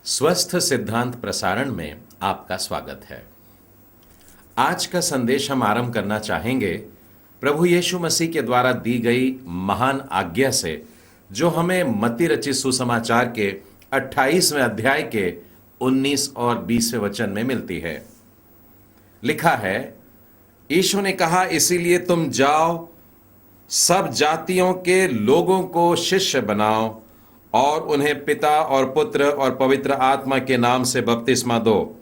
स्वस्थ सिद्धांत प्रसारण में आपका स्वागत है। आज का संदेश हम आरंभ करना चाहेंगे प्रभु यीशु मसीह के द्वारा दी गई महान आज्ञा से, जो हमें मत्ती रचित सुसमाचार के 28वें अध्याय के 19 और 20वें वचन में मिलती है। लिखा है, यीशु ने कहा, इसीलिए तुम जाओ, सब जातियों के लोगों को शिष्य बनाओ और उन्हें पिता और पुत्र और पवित्र आत्मा के नाम से बपतिस्मा दो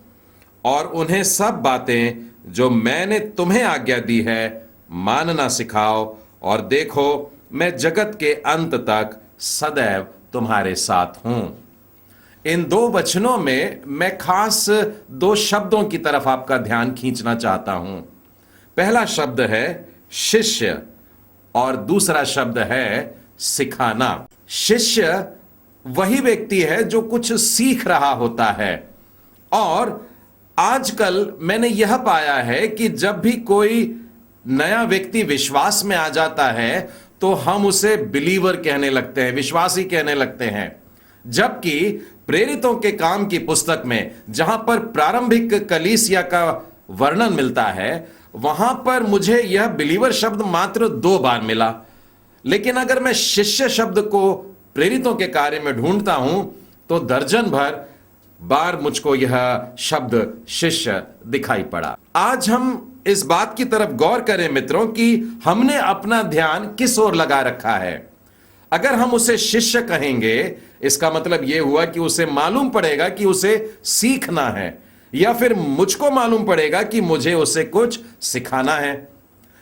और उन्हें सब बातें जो मैंने तुम्हें आज्ञा दी है मानना सिखाओ, और देखो मैं जगत के अंत तक सदैव तुम्हारे साथ हूं। इन दो वचनों में मैं खास दो शब्दों की तरफ आपका ध्यान खींचना चाहता हूं। पहला शब्द है शिष्य और दूसरा शब्द है सिखाना। शिष्य वही व्यक्ति है जो कुछ सीख रहा होता है, और आजकल मैंने यह पाया है कि जब भी कोई नया व्यक्ति विश्वास में आ जाता है तो हम उसे बिलीवर कहने लगते हैं, विश्वासी कहने लगते हैं। जबकि प्रेरितों के काम की पुस्तक में जहां पर प्रारंभिक कलीसिया का वर्णन मिलता है, वहां पर मुझे यह बिलीवर शब्द मात्र 2 बार मिला। लेकिन अगर मैं शिष्य शब्द को प्रेरितों के कार्य में ढूंढता हूं तो दर्जन भर बार मुझको यह शब्द शिष्य दिखाई पड़ा। आज हम इस बात की तरफ गौर करें मित्रों कि हमने अपना ध्यान किस ओर लगा रखा है। अगर हम उसे शिष्य कहेंगे, इसका मतलब यह हुआ कि उसे मालूम पड़ेगा कि उसे सीखना है, या फिर मुझको मालूम पड़ेगा कि मुझे उसे कुछ सिखाना है।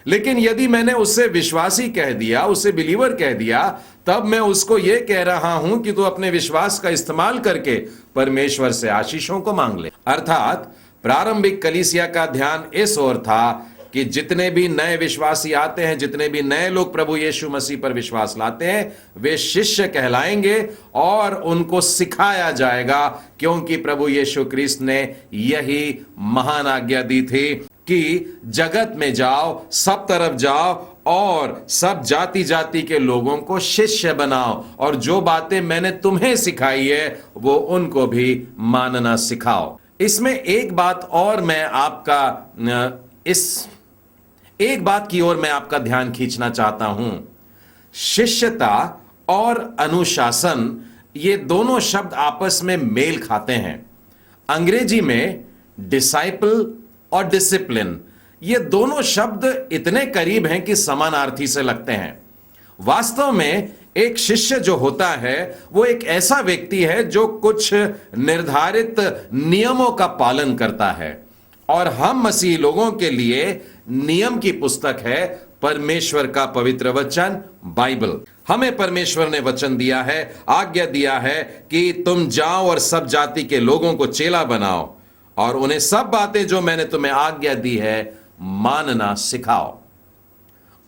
लेकिन यदि मैंने उसे विश्वासी कह दिया, उसे बिलीवर कह दिया, तब मैं उसको यह कह रहा हूं कि तू अपने विश्वास का इस्तेमाल करके परमेश्वर से आशीषों को मांग ले। अर्थात प्रारंभिक कलीसिया का ध्यान इस ओर था कि जितने भी नए विश्वासी आते हैं, जितने भी नए लोग प्रभु यीशु मसीह पर विश्वास लाते हैं, वे शिष्य कहलाएंगे और उनको सिखाया जाएगा, क्योंकि प्रभु यीशु क्रिस्त ने यही महान आज्ञा दी थी कि जगत में जाओ, सब तरफ जाओ और सब जाति जाति के लोगों को शिष्य बनाओ, और जो बातें मैंने तुम्हें सिखाई है वो उनको भी मानना सिखाओ। इसमें एक बात की ओर मैं आपका ध्यान खींचना चाहता हूं। शिष्यता और अनुशासन, ये दोनों शब्द आपस में मेल खाते हैं। अंग्रेजी में डिसाइपल और डिसिप्लिन, ये दोनों शब्द इतने करीब हैं कि समानार्थी से लगते हैं। वास्तव में एक शिष्य जो होता है वो एक ऐसा व्यक्ति है जो कुछ निर्धारित नियमों का पालन करता है, और हम मसीही लोगों के लिए नियम की पुस्तक है परमेश्वर का पवित्र वचन बाइबल। हमें परमेश्वर ने वचन दिया है, आज्ञा दिया है कि तुम जाओ और सब जाति के लोगों को चेला बनाओ और उन्हें सब बातें जो मैंने तुम्हें आज्ञा दी है मानना सिखाओ।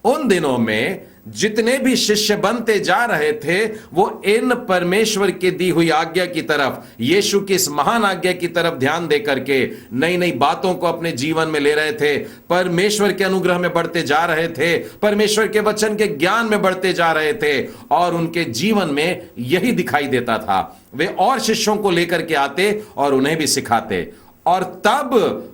उन दिनों में जितने भी शिष्य बनते जा रहे थे वो इन परमेश्वर की दी हुई आज्ञा की तरफ, यीशु की इस महान आज्ञा की तरफ ध्यान दे करके नई नई बातों को अपने जीवन में ले रहे थे, परमेश्वर के अनुग्रह में बढ़ते जा रहे थे, परमेश्वर के वचन के ज्ञान में बढ़ते जा रहे थे, और उनके जीवन में यही दिखाई देता था। वे और शिष्यों को लेकर के आते और उन्हें भी सिखाते, और तब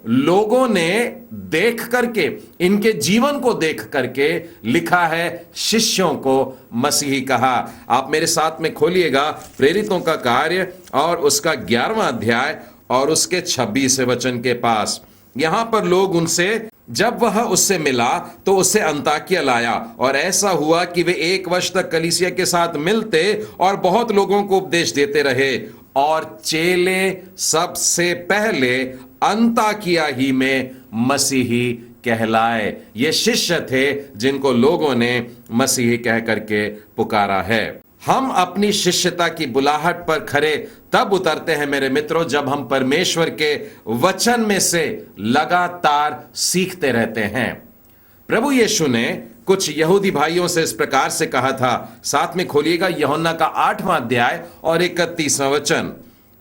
लोगों ने देख करके, इनके जीवन को देख करके लिखा है, शिष्यों को मसीही कहा। आप मेरे साथ में खोलिएगा प्रेरितों का कार्य और उसका 11वां अध्याय और उसके 26वें वचन के पास। यहां पर लोग उनसे, जब वह उससे मिला तो उसे अन्ताकिया लाया, और ऐसा हुआ कि वे 1 वर्ष तक कलीसिया के साथ मिलते और बहुत लोगों को उपदेश देते रहे, और चेले सबसे पहले अन्ताकिया ही में मसीही कहलाए। ये शिष्य थे जिनको लोगों ने मसीही कह करके पुकारा है। हम अपनी शिष्यता की बुलाहट पर खरे तब उतरते हैं मेरे मित्रों, जब हम परमेश्वर के वचन में से लगातार सीखते रहते हैं। प्रभु यीशु ने कुछ यहूदी भाइयों से इस प्रकार से कहा था। साथ में खोलिएगा यूहन्ना का 8वां अध्याय और 31वां वचन।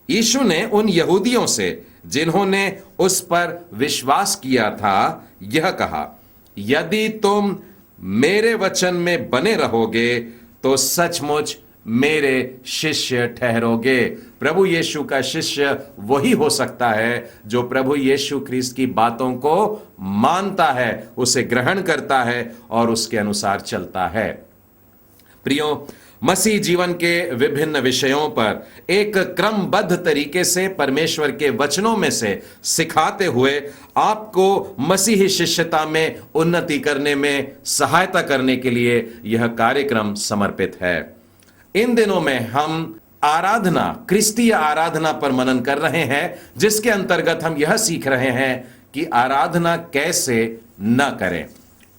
यीशु ने उन यहूदियों से जिन्होंने उस पर विश्वास किया था यह कहा, यदि तुम मेरे वचन में बने रहोगे तो सचमुच मेरे शिष्य ठहरोगे। प्रभु यीशु का शिष्य वही हो सकता है जो प्रभु यीशु ख्रीस्त की बातों को मानता है, उसे ग्रहण करता है और उसके अनुसार चलता है। प्रियो, मसीह जीवन के विभिन्न विषयों पर एक क्रमबद्ध तरीके से परमेश्वर के वचनों में से सिखाते हुए आपको मसीही शिष्यता में उन्नति करने में सहायता करने के लिए यह कार्यक्रम समर्पित है। इन दिनों में हम आराधना, क्रिस्तीय आराधना पर मनन कर रहे हैं, जिसके अंतर्गत हम यह सीख रहे हैं कि आराधना कैसे न करें।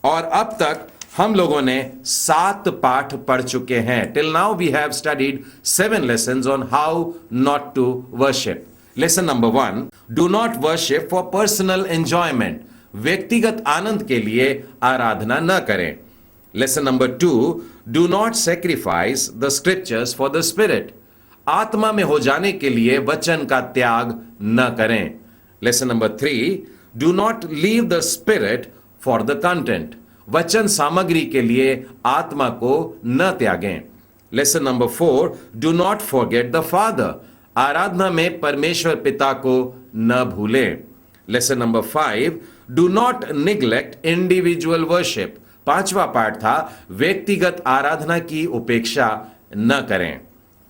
और अब तक हम लोगों ने 7 पाठ पढ़ चुके हैं। Till now we have studied 7 lessons on how not to worship. Lesson number 1, do not worship for personal enjoyment. व्यक्तिगत आनंद के लिए आराधना न करें। Lesson number 2, do not sacrifice the scriptures for the spirit. आत्मा में हो जाने के लिए वचन का त्याग न करें। Lesson number 3, do not leave the spirit for the content. वचन सामग्री के लिए आत्मा को न त्यागें। Lesson number 4, do not forget the father. आराधना में परमेश्वर पिता को न भूलें। Lesson number 5, do not neglect individual worship. 5वां पाठ था, व्यक्तिगत आराधना की उपेक्षा न करें।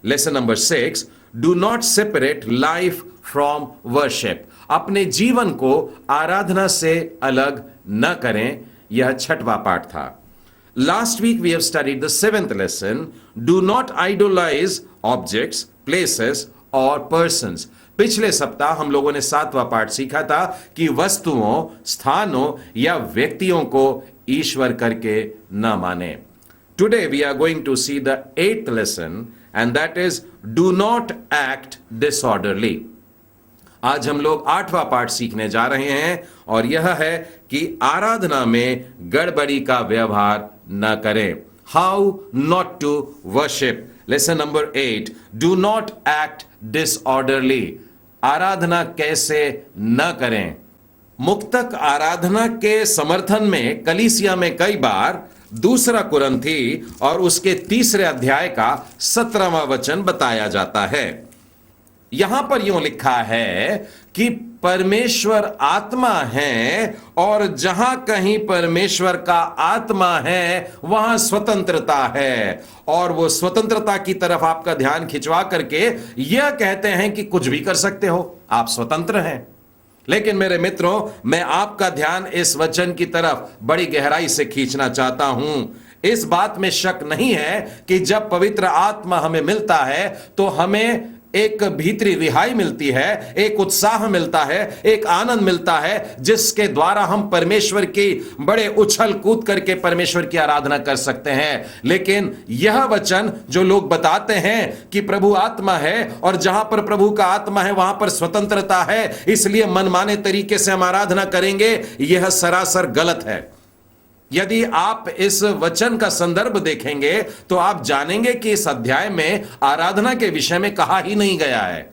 Lesson number 6, do not separate life from worship. अपने जीवन को आराधना से अलग न करें। यह 6वां पाठ था। Last week we have studied the 7th lesson, do not idolise objects, places और पर्सन्स। पिछले सप्ताह हम लोगों ने 7वां पाठ सीखा था कि वस्तुओं, स्थानों या व्यक्तियों को ईश्वर करके न माने। Today we are going to see the 8th lesson and that is do not act disorderly. आज हम लोग 8वां पाठ सीखने जा रहे हैं और यह है कि आराधना में गड़बड़ी का व्यवहार न करें। How not to worship. Lesson number 8, do not act disorderly. आराधना कैसे न करें। मुक्तक आराधना के समर्थन में कलीसिया में कई बार 2 कुरिन्थी और उसके 3 अध्याय का 17वां वचन बताया जाता है। यहां पर यूं लिखा है कि परमेश्वर आत्मा है और जहां कहीं परमेश्वर का आत्मा है वहां स्वतंत्रता है। और वो स्वतंत्रता की तरफ आपका ध्यान खिंचवा करके यह कहते हैं कि कुछ भी कर सकते हो, आप स्वतंत्र हैं। लेकिन मेरे मित्रों, मैं आपका ध्यान इस वचन की तरफ बड़ी गहराई से खींचना चाहता हूं। इस बात में शक नहीं है कि जब पवित्र आत्मा हमें मिलता है तो हमें एक भीतरी रिहाई मिलती है, एक उत्साह मिलता है, एक आनंद मिलता है, जिसके द्वारा हम परमेश्वर की बड़े उछल कूद करके परमेश्वर की आराधना कर सकते हैं। लेकिन यह वचन जो लोग बताते हैं कि प्रभु आत्मा है और जहां पर प्रभु का आत्मा है वहां पर स्वतंत्रता है, इसलिए मनमाने तरीके से हम आराधना करेंगे, यह सरासर गलत है। यदि आप इस वचन का संदर्भ देखेंगे तो आप जानेंगे कि इस अध्याय में आराधना के विषय में कहा ही नहीं गया है।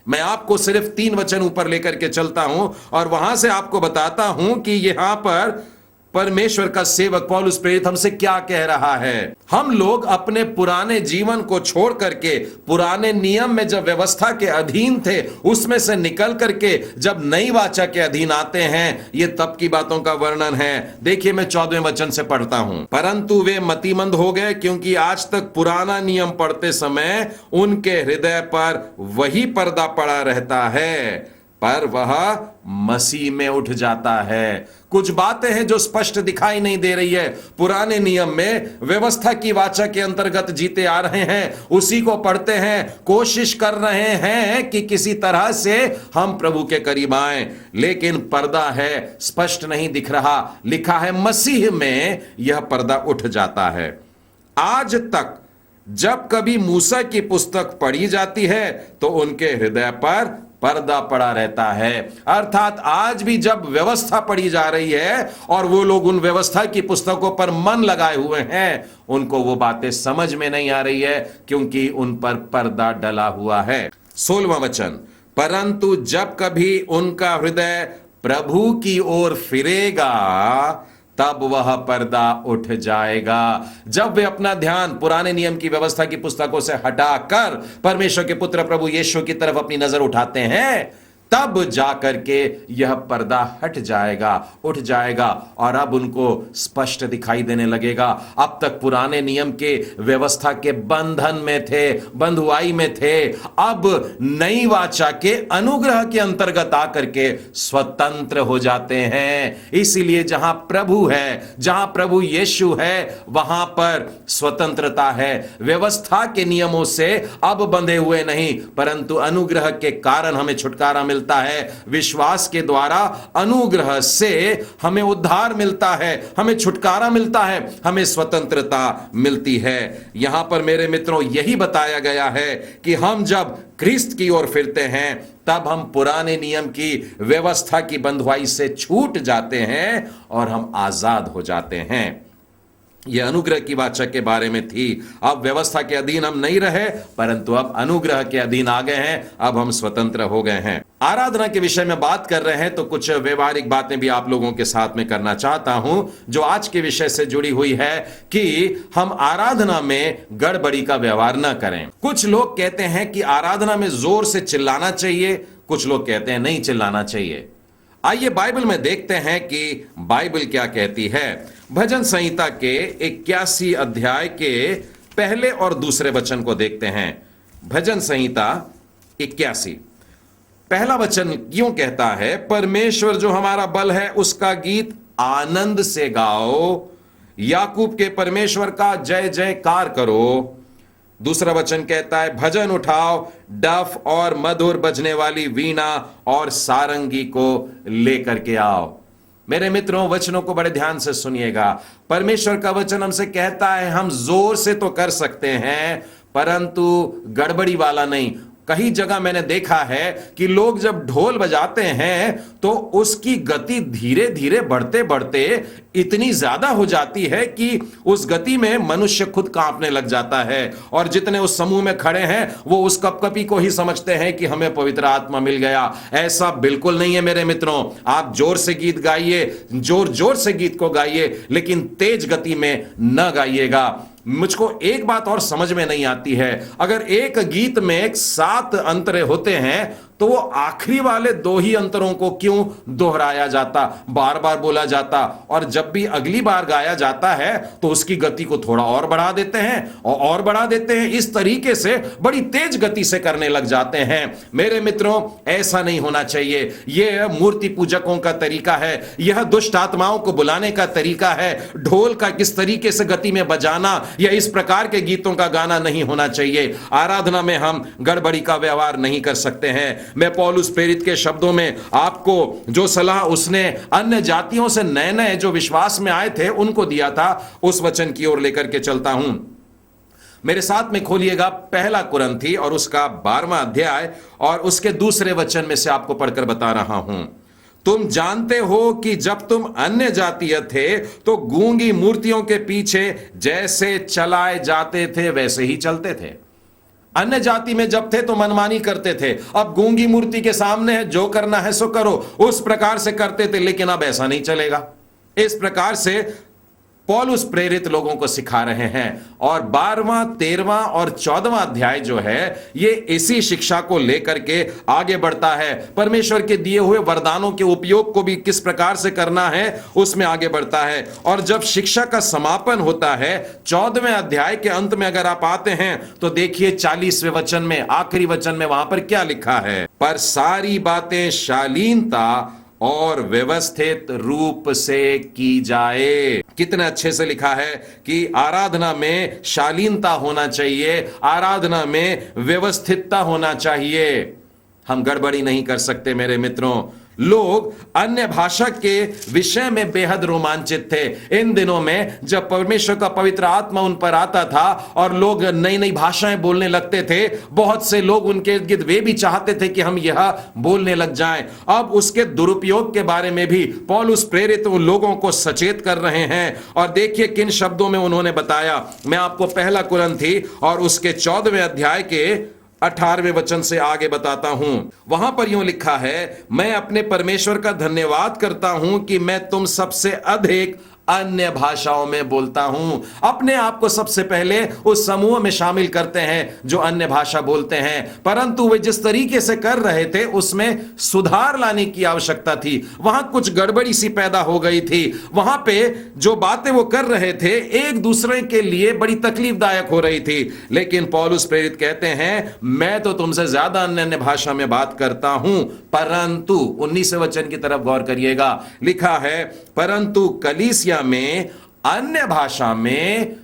मैं आपको सिर्फ 3 वचन ऊपर लेकर के चलता हूं और वहां से आपको बताता हूं कि यहां पर परमेश्वर का सेवक पौलुस प्रेरित हमसे क्या कह रहा है। हम लोग अपने पुराने जीवन को छोड़ करके, पुराने नियम में जब व्यवस्था के अधीन थे उसमें से निकल करके जब नई वाचा के अधीन आते हैं, ये तब की बातों का वर्णन है। देखिए, मैं 14वें वचन से पढ़ता हूं। परंतु वे मतिमंद हो गए, क्योंकि आज तक पुराना नियम पढ़ते समय उनके हृदय पर वही पर्दा पड़ा रहता है, पर वह मसीह में उठ जाता है। कुछ बातें हैं जो स्पष्ट दिखाई नहीं दे रही है। पुराने नियम में व्यवस्था की वाचा के अंतर्गत जीते आ रहे हैं, उसी को पढ़ते हैं, कोशिश कर रहे हैं कि किसी तरह से हम प्रभु के करीब आएं, लेकिन पर्दा है, स्पष्ट नहीं दिख रहा। लिखा है मसीह में यह पर्दा उठ जाता है। आज तक जब कभी मूसा की पुस्तक पढ़ी जाती है तो उनके हृदय पर पर्दा पड़ा रहता है। अर्थात आज भी जब व्यवस्था पढ़ी जा रही है और वो लोग उन व्यवस्था की पुस्तकों पर मन लगाए हुए हैं, उनको वो बातें समझ में नहीं आ रही है, क्योंकि उन पर पर्दा डला हुआ है। 16वां वचन, परंतु जब कभी उनका हृदय प्रभु की ओर फिरेगा तब वह पर्दा उठ जाएगा। जब वे अपना ध्यान पुराने नियम की व्यवस्था की पुस्तकों से हटाकर परमेश्वर के पुत्र प्रभु यीशु की तरफ अपनी नजर उठाते हैं, तब जाकर के यह पर्दा हट जाएगा, उठ जाएगा, और अब उनको स्पष्ट दिखाई देने लगेगा। अब तक पुराने नियम के व्यवस्था के बंधन में थे, बंधुआई में थे, अब नई वाचा के अनुग्रह के अंतर्गत आकर के स्वतंत्र हो जाते हैं। इसीलिए जहां प्रभु है, जहां प्रभु यीशु है, वहां पर स्वतंत्रता है। व्यवस्था के नियमों से अब बंधे हुए नहीं, परंतु अनुग्रह के कारण हमें छुटकारा मिलता है। विश्वास के द्वारा अनुग्रह से हमें उद्धार मिलता है, हमें छुटकारा मिलता है, हमें स्वतंत्रता मिलती है। यहां पर मेरे मित्रों यही बताया गया है कि हम जब क्रिस्त की ओर फिरते हैं, तब हम पुराने नियम की व्यवस्था की बंधुआई से छूट जाते हैं और हम आजाद हो जाते हैं। यह अनुग्रह की वाचा के बारे में थी। अब व्यवस्था के अधीन हम नहीं रहे, परंतु अब अनुग्रह के अधीन आ गए हैं, अब हम स्वतंत्र हो गए हैं। आराधना के विषय में बात कर रहे हैं तो कुछ व्यवहारिक बातें भी आप लोगों के साथ में करना चाहता हूं, जो आज के विषय से जुड़ी हुई है कि हम आराधना में गड़बड़ी का व्यवहार न करें। कुछ लोग कहते हैं कि आराधना में जोर से चिल्लाना चाहिए, कुछ लोग कहते हैं नहीं चिल्लाना चाहिए। आइए बाइबल में देखते हैं कि बाइबल क्या कहती है। भजन संहिता के 81 अध्याय के पहले और दूसरे वचन को देखते हैं। भजन संहिता 81 पहला वचन क्यों कहता है, परमेश्वर जो हमारा बल है उसका गीत आनंद से गाओ, याकूब के परमेश्वर का जय जयकार करो। दूसरा वचन कहता है, भजन उठाओ, डफ और मधुर बजने वाली वीणा और सारंगी को लेकर के आओ। मेरे मित्रों, वचनों को बड़े ध्यान से सुनिएगा। परमेश्वर का वचन हमसे कहता है हम जोर से तो कर सकते हैं, परंतु गड़बड़ी वाला नहीं। कई जगह मैंने देखा है कि लोग जब ढोल बजाते हैं तो उसकी गति धीरे धीरे बढ़ते बढ़ते इतनी ज्यादा हो जाती है कि उस गति में मनुष्य खुद कांपने लग जाता है, और जितने उस समूह में खड़े हैं वो उस कपकपी को ही समझते हैं कि हमें पवित्र आत्मा मिल गया। ऐसा बिल्कुल नहीं है मेरे मित्रों। आप जोर से गीत गाइए, जोर जोर से गीत को गाइए, लेकिन तेज गति में न गाइएगा। मुझको एक बात और समझ में नहीं आती है, अगर एक गीत में 7 अंतरे होते हैं तो वो आखिरी वाले 2 ही अंतरों को क्यों दोहराया जाता, बार बार बोला जाता, और जब भी अगली बार गाया जाता है तो उसकी गति को थोड़ा और बढ़ा देते हैं और बढ़ा देते हैं। इस तरीके से बड़ी तेज गति से करने लग जाते हैं। मेरे मित्रों, ऐसा नहीं होना चाहिए। यह मूर्ति पूजकों का तरीका है, यह दुष्ट आत्माओं को बुलाने का तरीका है। ढोल का किस तरीके से गति में बजाना या इस प्रकार के गीतों का गाना नहीं होना चाहिए। आराधना में हम गड़बड़ी का व्यवहार नहीं कर सकते हैं। मैं पौलुस प्रेरित के शब्दों में आपको जो सलाह उसने अन्य जातियों से नए नए जो विश्वास में आए थे उनको दिया था, उस वचन की ओर लेकर के चलता हूं। मेरे साथ में खोलिएगा पहला कुरिन्थी और उसका 12वां अध्याय और उसके दूसरे वचन में से आपको पढ़कर बता रहा हूं। तुम जानते हो कि जब तुम अन्य जातीय थे तो गूंगी मूर्तियों के पीछे जैसे चलाए जाते थे वैसे ही चलते थे। अन्य जाति में जब थे तो मनमानी करते थे, अब गूंगी मूर्ति के सामने है, जो करना है सो करो, उस प्रकार से करते थे। लेकिन अब ऐसा नहीं चलेगा। इस प्रकार से पौलुस प्रेरित लोगों को सिखा रहे हैं। और 12वां, 13वां और 14वां अध्याय जो है ये इसी शिक्षा को लेकर के आगे बढ़ता है। परमेश्वर के दिए हुए वरदानों के उपयोग को भी किस प्रकार से करना है उसमें आगे बढ़ता है। और जब शिक्षा का समापन होता है 14वें अध्याय के अंत में अगर आप आते हैं तो देखिए 40वें वचन में, आखिरी वचन में वहां पर क्या लिखा है, पर सारी बातें शालीनता और व्यवस्थित रूप से की जाए। कितने अच्छे से लिखा है कि आराधना में शालीनता होना चाहिए, आराधना में व्यवस्थितता होना चाहिए। हम गड़बड़ी नहीं कर सकते मेरे मित्रों। लोग अन्य भाषा के विषय में बेहद रोमांचित थे इन दिनों में, जब परमेश्वर का पवित्र आत्मा उन पर आता था और लोग नई नई भाषाएं बोलने लगते थे। बहुत से लोग उनके इर्द गिर्द वे भी चाहते थे कि हम यह बोलने लग जाएं। अब उसके दुरुपयोग के बारे में भी पौलुस प्रेरित उन लोगों को सचेत कर रहे हैं। और देखिए किन शब्दों में उन्होंने बताया। मैं आपको पहला कुरिन्थी और उसके 14वें अध्याय के 18वें वचन से आगे बताता हूं। वहां पर यूं लिखा है, मैं अपने परमेश्वर का धन्यवाद करता हूं कि मैं तुम सबसे अधिक अन्य भाषाओं में बोलता हूं। अपने आप को सबसे पहले उस समूह में शामिल करते हैं जो अन्य भाषा बोलते हैं, परंतु वे जिस तरीके से कर रहे थे उसमें सुधार लाने की आवश्यकता थी। वहां कुछ गड़बड़ी सी पैदा हो गई थी। वहां पे जो बातें वो कर रहे थे एक दूसरे के लिए बड़ी तकलीफदायक हो रही थी। लेकिन पौलुस प्रेरित कहते हैं, मैं तो तुमसे ज्यादा अन्य अन्य भाषा में बात करता हूं, परंतु 19वें वचन की तरफ गौर करिएगा, लिखा है, परंतु कलीसिया में अन्य भाषा में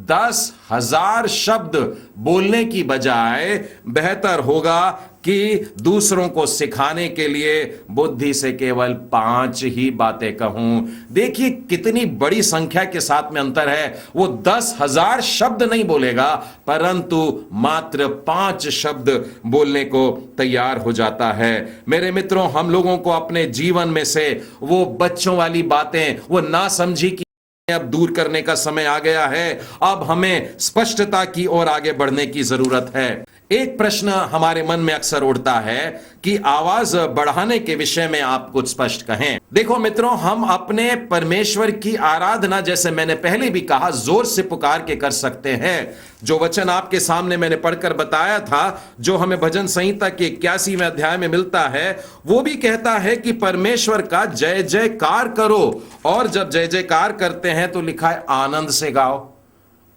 10,000 शब्द बोलने की बजाय बेहतर होगा कि दूसरों को सिखाने के लिए बुद्धि से केवल 5 ही बातें कहूं। देखिए कितनी बड़ी संख्या के साथ में अंतर है। वो 10,000 शब्द नहीं बोलेगा, परंतु मात्र 5 शब्द बोलने को तैयार हो जाता है। मेरे मित्रों, हम लोगों को अपने जीवन में से वो बच्चों वाली बातें, वो ना समझी की अब दूर करने का समय आ गया है। अब हमें स्पष्टता की ओर आगे बढ़ने की जरूरत है। एक प्रश्न हमारे मन में अक्सर उठता है कि आवाज बढ़ाने के विषय में आप कुछ स्पष्ट कहें। देखो मित्रों, हम अपने परमेश्वर की आराधना, जैसे मैंने पहले भी कहा, जोर से पुकार के कर सकते हैं। जो वचन आपके सामने मैंने पढ़कर बताया था, जो हमें भजन संहिता के 81वें अध्याय में मिलता है, वो भी कहता है कि परमेश्वर का जय जयकार करो। और जब जय जयकार करते हैं तो लिखा है आनंद से गाओ।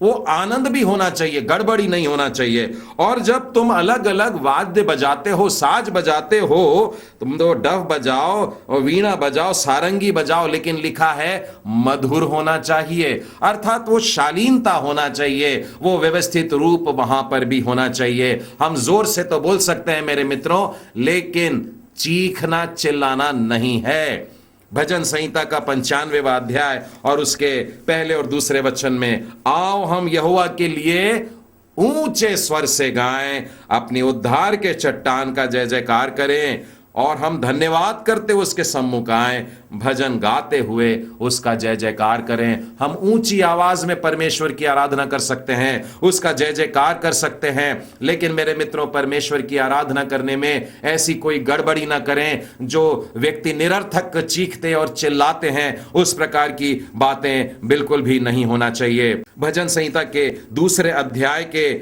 वो आनंद भी होना चाहिए, गड़बड़ी नहीं होना चाहिए। और जब तुम अलग अलग वाद्य बजाते हो, साज बजाते हो, तुम तो डफ बजाओ और वीणा बजाओ, सारंगी बजाओ, लेकिन लिखा है मधुर होना चाहिए, अर्थात वो शालीनता होना चाहिए, वो व्यवस्थित रूप वहां पर भी होना चाहिए। हम जोर से तो बोल सकते हैं मेरे मित्रों, लेकिन चीखना चिल्लाना नहीं है। भजन संहिता का 95वां अध्याय और उसके पहले और दूसरे वचन में, आओ हम यहोवा के लिए ऊंचे स्वर से गाएं, अपनी उद्धार के चट्टान का जय जयकार करें, और हम धन्यवाद करते उसके सम्मुख आए, भजन गाते हुए उसका जय जयकार करें। हम ऊंची आवाज में परमेश्वर की आराधना कर सकते हैं, उसका जय जयकार कर सकते हैं, लेकिन मेरे मित्रों, परमेश्वर की आराधना करने में ऐसी कोई गड़बड़ी ना करें जो व्यक्ति निरर्थक चीखते और चिल्लाते हैं, उस प्रकार की बातें बिल्कुल भी नहीं होना चाहिए। भजन संहिता के दूसरे अध्याय के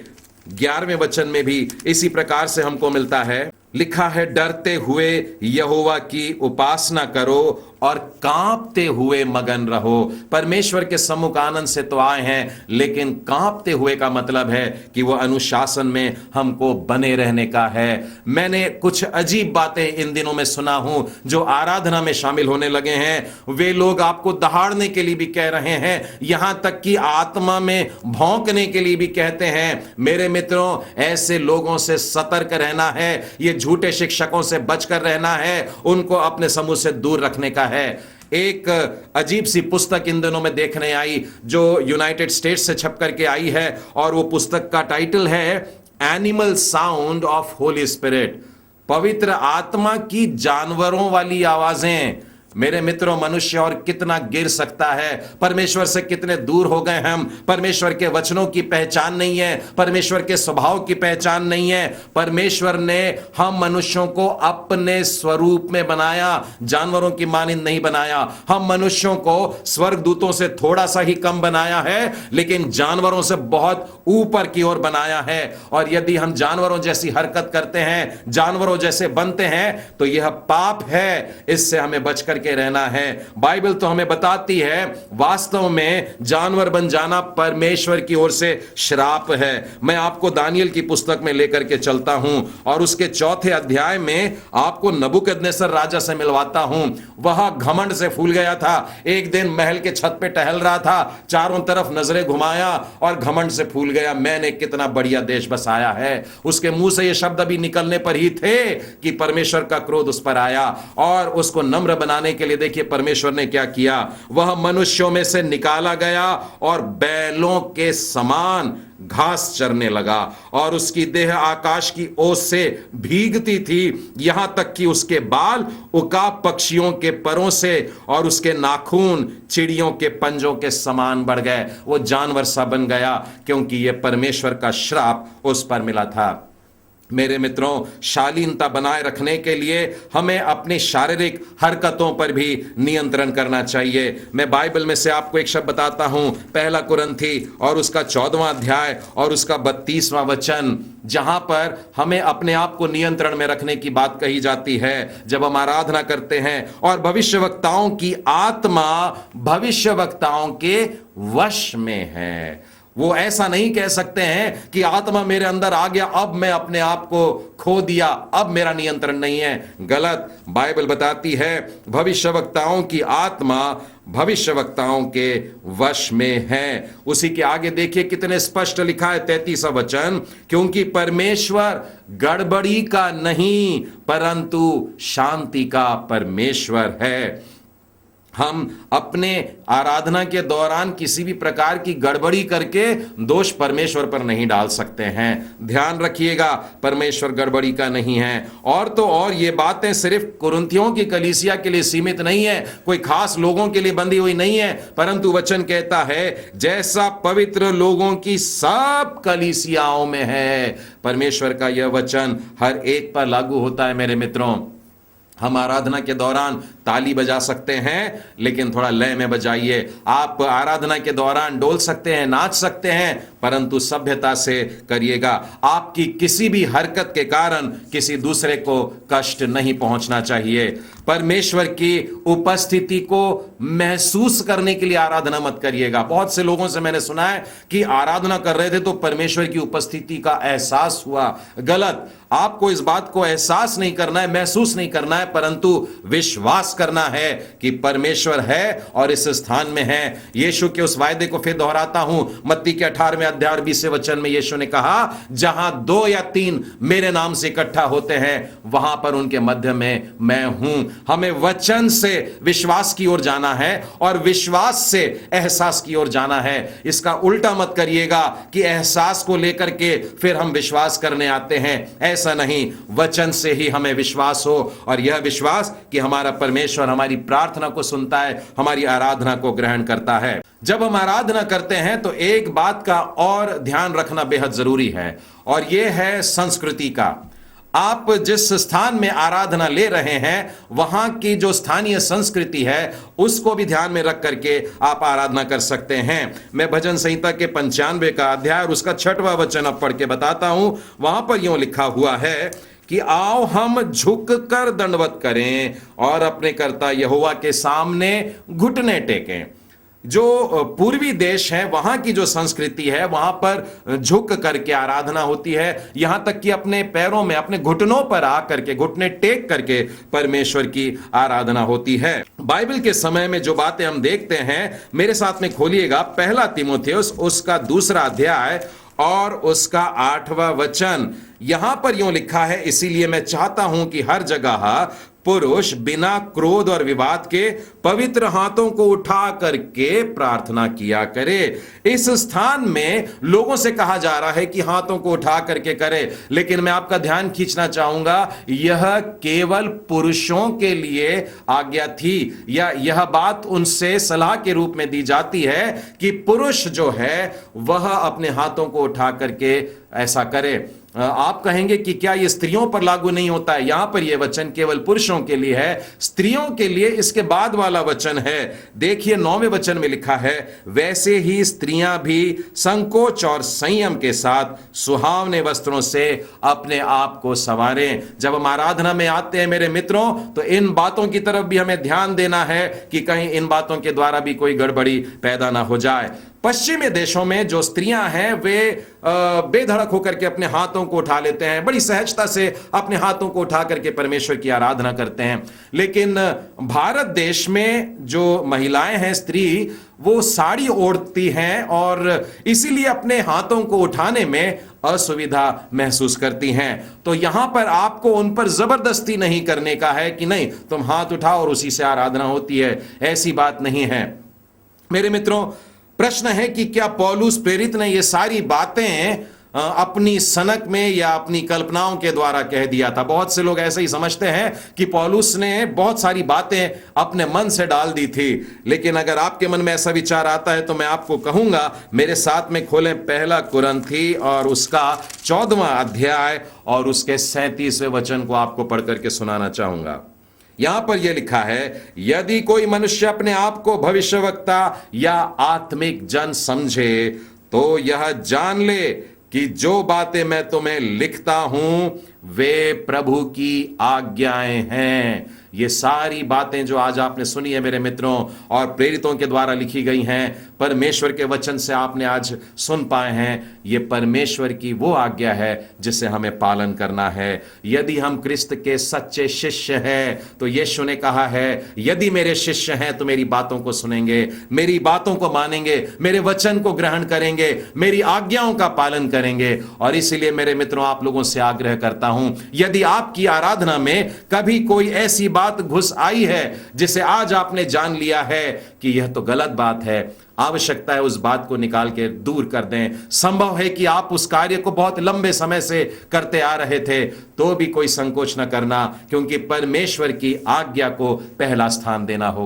11वें वचन में भी इसी प्रकार से हमको मिलता है, लिखा है, डरते हुए यहोवा की उपासना करो और कांपते हुए मगन रहो। परमेश्वर के सम्मुख आनंद से तो आए हैं, लेकिन कांपते हुए का मतलब है कि वो अनुशासन में हमको बने रहने का है। मैंने कुछ अजीब बातें इन दिनों में सुना हूं, जो आराधना में शामिल होने लगे हैं। वे लोग आपको दहाड़ने के लिए भी कह रहे हैं, यहां तक कि आत्मा में भौंकने के लिए भी कहते हैं। मेरे मित्रों, ऐसे लोगों से सतर्क रहना है, ये झूठे शिक्षकों से बचकर रहना है, उनको अपने समूह से दूर रखने का है। एक अजीब सी पुस्तक इन दिनों में देखने आई, जो यूनाइटेड स्टेट्स से छप करके आई है, और वो पुस्तक का टाइटल है animal sound of Holi spirit, पवित्र आत्मा की जानवरों वाली आवाजें। मेरे मित्रों, मनुष्य और कितना गिर सकता है, परमेश्वर से कितने दूर हो गए हम। परमेश्वर के वचनों की पहचान नहीं है, परमेश्वर के स्वभाव की पहचान नहीं है। परमेश्वर ने हम मनुष्यों को अपने स्वरूप में बनाया, जानवरों की मानिंद नहीं बनाया। हम मनुष्यों को स्वर्गदूतों से थोड़ा सा ही कम बनाया है, लेकिन जानवरों से बहुत ऊपर की ओर बनाया है। और यदि हम जानवरों जैसी हरकत करते हैं, जानवरों जैसे बनते हैं, तो यह पाप है, इससे हमें बचकर के रहना है। बाइबल तो हमें बताती है, वास्तव में जानवर बन जाना परमेश्वर की ओर से श्राप है। मैं आपको दानियल की पुस्तक में लेकर के चलता हूं, और उसके 4थे अध्याय में आपको नबूकदनेस्सर राजा से मिलवाता हूं। वह घमंड से फूल गया था। एक दिन महल के छत पे टहल रहा था, चारों तरफ नजरें घुमाया और घमंड से फूल गया, मैंने कितना बढ़िया देश बसाया है। उसके मुंह से ये शब्द अभी निकलने पर ही थे कि परमेश्वर का क्रोध उस पर आया, और उसको नम्र बनाने के लिए देखिए परमेश्वर ने क्या किया। वह मनुष्यों में से निकाला गया और बैलों के समान घास चरने लगा, और उसकी देह आकाश की ओस से भीगती थी, यहां तक कि उसके बाल उकाब पक्षियों के परों से और उसके नाखून चिड़ियों के पंजों के समान बढ़ गए। वो जानवर सा बन गया, क्योंकि यह परमेश्वर का श्राप उस पर मिला था। मेरे मित्रों, शालीनता बनाए रखने के लिए हमें अपनी शारीरिक हरकतों पर भी नियंत्रण करना चाहिए। मैं बाइबल में से आपको एक शब्द बताता हूं, पहला कुरिन्थी और उसका 14वां अध्याय और उसका 32वां वचन, जहां पर हमें अपने आप को नियंत्रण में रखने की बात कही जाती है। जब हम आराधना करते हैं और भविष्यवक्ताओं की आत्मा भविष्यवक्ताओं के वश में है, वो ऐसा नहीं कह सकते हैं कि आत्मा मेरे अंदर आ गया, अब मैं अपने आप को खो दिया, अब मेरा नियंत्रण नहीं है। गलत। बाइबल बताती है भविष्यवक्ताओं की आत्मा भविष्यवक्ताओं के वश में है। उसी के आगे देखिए कितने स्पष्ट लिखा है 33वां वचन, क्योंकि परमेश्वर गड़बड़ी का नहीं परंतु शांति का परमेश्वर है। हम अपने आराधना के दौरान किसी भी प्रकार की गड़बड़ी करके दोष परमेश्वर पर नहीं डाल सकते हैं। ध्यान रखिएगा, परमेश्वर गड़बड़ी का नहीं है। और तो और ये बातें सिर्फ कुरिन्थियों की कलीसिया के लिए सीमित नहीं है, कोई खास लोगों के लिए बंधी हुई नहीं है, परंतु वचन कहता है जैसा पवित्र लोगों की सब कलीसियाओं में है। परमेश्वर का यह वचन हर एक पर लागू होता है। मेरे मित्रों, हम आराधना के दौरान ताली बजा सकते हैं, लेकिन थोड़ा लय में बजाइए। आप आराधना के दौरान डोल सकते हैं, नाच सकते हैं, परंतु सभ्यता से करिएगा। आपकी किसी भी हरकत के कारण किसी दूसरे को कष्ट नहीं पहुंचना चाहिए। परमेश्वर की उपस्थिति को महसूस करने के लिए आराधना मत करिएगा। बहुत से लोगों से मैंने सुना है कि आराधना कर रहे थे तो परमेश्वर की उपस्थिति का एहसास हुआ। गलत। आपको इस बात को एहसास नहीं करना है, महसूस नहीं करना है, परंतु विश्वास करना है कि परमेश्वर है और इस स्थान में है। यीशु के उस वायदे को फिर दोहराता हूं, मत्ती के 18वें अध्याय 20वें वचन में यीशु ने कहा, जहां 2 या 3 मेरे नाम से इकट्ठा होते हैं वहां पर उनके मध्य में मैं हूं। हमें वचन से विश्वास की ओर जाना है और विश्वास से एहसास की ओर जाना है। इसका उल्टा मत करिएगा कि एहसास को लेकर के फिर हम विश्वास करने आते हैं। ऐसा नहीं, वचन से ही हमें विश्वास हो, और यह विश्वास कि हमारा परमेश्वर हमारी प्रार्थना को सुनता है, हमारी आराधना को ग्रहण करता है। जब हम आराधना करते हैं तो एक बात का और ध्यान रखना बेहद जरूरी है, और यह है संस्कृति का। आप जिस स्थान में आराधना ले रहे हैं वहां की जो स्थानीय संस्कृति है उसको भी ध्यान में रख करके आप आराधना कर सकते हैं। मैं भजन संहिता के 95 का अध्याय और उसका 6वां वचन अब पढ़ के बताता हूं। वहां पर यूं लिखा हुआ है कि आओ हम झुक कर दंडवत करें और अपने कर्ता यहोवा के सामने घुटने टेकें। जो पूर्वी देश है वहां की जो संस्कृति है वहां पर झुक करके आराधना होती है, यहां तक कि अपने पैरों में, अपने घुटनों पर आकर के, घुटने टेक करके परमेश्वर की आराधना होती है। बाइबल के समय में जो बातें हम देखते हैं, मेरे साथ में खोलिएगा पहला तीमुथियुस उसका 2वां अध्याय और उसका 8वां वचन। यहां पर यूं लिखा है, इसीलिए मैं चाहता हूं कि हर जगह पुरुष बिना क्रोध और विवाद के पवित्र हाथों को उठा करके प्रार्थना किया करे। इस स्थान में लोगों से कहा जा रहा है कि हाथों को उठा करके करे, लेकिन मैं आपका ध्यान खींचना चाहूंगा, यह केवल पुरुषों के लिए आज्ञा थी, या यह बात उनसे सलाह के रूप में दी जाती है कि पुरुष जो है वह अपने हाथों को उठा करके ऐसा करे। आप कहेंगे कि क्या यह स्त्रियों पर लागू नहीं होता है? यहां पर यह वचन केवल पुरुषों के लिए है, स्त्रियों के लिए इसके बाद वाला वचन है। देखिए 9वें वचन में लिखा है, वैसे ही स्त्रियां भी संकोच और संयम के साथ सुहावने वस्त्रों से अपने आप को संवारें। जब हम आराधना में आते हैं मेरे मित्रों, तो इन बातों की तरफ भी हमें ध्यान देना है कि कहीं इन बातों के द्वारा भी कोई गड़बड़ी पैदा ना हो जाए। पश्चिमी देशों में जो स्त्रियां हैं वे बेधड़क होकर के अपने हाथों को उठा लेते हैं, बड़ी सहजता से अपने हाथों को उठा करके परमेश्वर की आराधना करते हैं। लेकिन भारत देश में जो महिलाएं हैं, स्त्री, वो साड़ी ओढ़ती हैं और इसीलिए अपने हाथों को उठाने में असुविधा महसूस करती हैं। तो यहां पर आपको उन पर जबरदस्ती नहीं करने का है कि नहीं तुम हाथ उठाओ और उसी से आराधना होती है, ऐसी बात नहीं है। मेरे मित्रों, प्रश्न है कि क्या पौलुस प्रेरित ने ये सारी बातें अपनी सनक में या अपनी कल्पनाओं के द्वारा कह दिया था। बहुत से लोग ऐसे ही समझते हैं कि पौलुस ने बहुत सारी बातें अपने मन से डाल दी थी, लेकिन अगर आपके मन में ऐसा विचार आता है तो मैं आपको कहूंगा मेरे साथ में खोलें पहला कुरिन्थी और उसका 14वां अध्याय और उसके 37वें वचन को आपको पढ़ करके सुनाना चाहूंगा। यहां पर यह लिखा है, यदि कोई मनुष्य अपने आप को भविष्यवक्ता या आत्मिक जन समझे तो यह जान ले कि जो बातें मैं तुम्हें लिखता हूं वे प्रभु की आज्ञाएं हैं। ये सारी बातें जो आज आपने सुनी है मेरे मित्रों और प्रेरितों के द्वारा लिखी गई हैं, परमेश्वर के वचन से आपने आज सुन पाए हैं, ये परमेश्वर की वो आज्ञा है जिसे हमें पालन करना है। यदि हम क्रिस्त के सच्चे शिष्य हैं तो यीशु ने कहा है, यदि मेरे शिष्य हैं तो मेरी बातों को सुनेंगे, मेरी बातों को मानेंगे, मेरे वचन को ग्रहण करेंगे, मेरी आज्ञाओं का पालन करेंगे। और इसीलिए मेरे मित्रों आप लोगों से आग्रह करता हूं, यदि आपकी आराधना में कभी कोई ऐसी बात घुस आई है जिसे आज आपने जान लिया है कि यह तो गलत बात है, आवश्यकता है उस बात को निकाल के दूर कर दें। संभव है कि आप उस कार्य को बहुत लंबे समय से करते आ रहे थे, तो भी कोई संकोच न करना, क्योंकि परमेश्वर की आज्ञा को पहला स्थान देना होगा।